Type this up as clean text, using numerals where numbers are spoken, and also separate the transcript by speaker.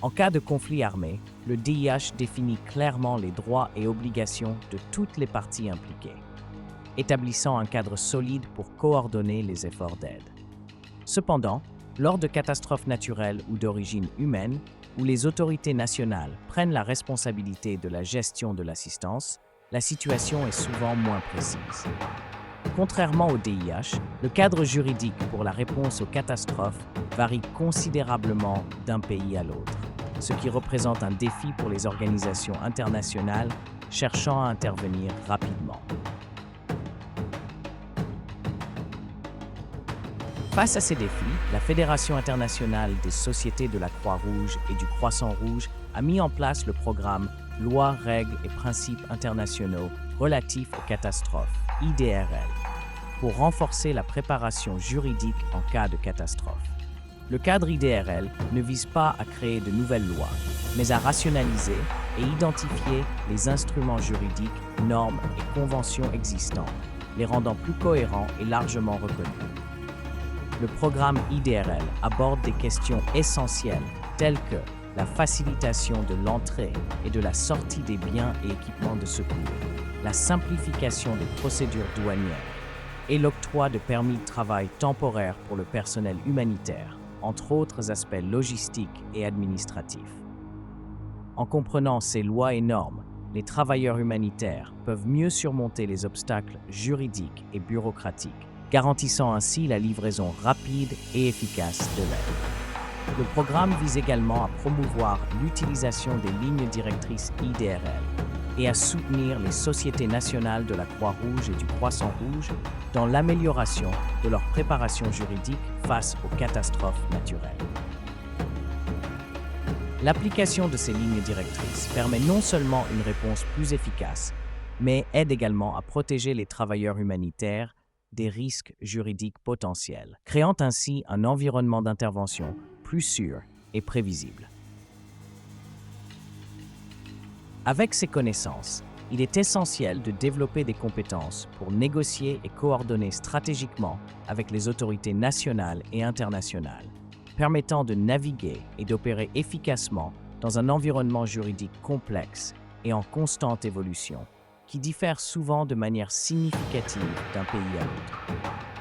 Speaker 1: En cas de conflit armé, le DIH définit clairement les droits et obligations de toutes les parties impliquées, établissant un cadre solide pour coordonner les efforts d'aide. Cependant, lors de catastrophes naturelles ou d'origine humaine, où les autorités nationales prennent la responsabilité de la gestion de l'assistance, la situation est souvent moins précise. Contrairement au DIH, le cadre juridique pour la réponse aux catastrophes varie considérablement d'un pays à l'autre, ce qui représente un défi pour les organisations internationales cherchant à intervenir rapidement. Face à ces défis, la Fédération internationale des sociétés de la Croix-Rouge et du Croissant-Rouge a mis en place le programme Lois, règles et principes internationaux relatifs aux catastrophes, IDRL, pour renforcer la préparation juridique en cas de catastrophe. Le cadre IDRL ne vise pas à créer de nouvelles lois, mais à rationaliser et identifier les instruments juridiques, normes et conventions existants, les rendant plus cohérents et largement reconnus. Le programme IDRL aborde des questions essentielles telles que la facilitation de l'entrée et de la sortie des biens et équipements de secours, la simplification des procédures douanières et l'octroi de permis de travail temporaires pour le personnel humanitaire, entre autres aspects logistiques et administratifs. En comprenant ces lois et normes, les travailleurs humanitaires peuvent mieux surmonter les obstacles juridiques et bureaucratiques, garantissant ainsi la livraison rapide et efficace de l'aide. Le programme vise également à promouvoir l'utilisation des lignes directrices IDRL et à soutenir les sociétés nationales de la Croix-Rouge et du Croissant-Rouge dans l'amélioration de leur préparation juridique face aux catastrophes naturelles. L'application de ces lignes directrices permet non seulement une réponse plus efficace, mais aide également à protéger les travailleurs humanitaires des risques juridiques potentiels, créant ainsi un environnement d'intervention plus sûr et prévisible. Avec ces connaissances, il est essentiel de développer des compétences pour négocier et coordonner stratégiquement avec les autorités nationales et internationales, permettant de naviguer et d'opérer efficacement dans un environnement juridique complexe et en constante évolution, qui diffère souvent de manière significative d'un pays à l'autre.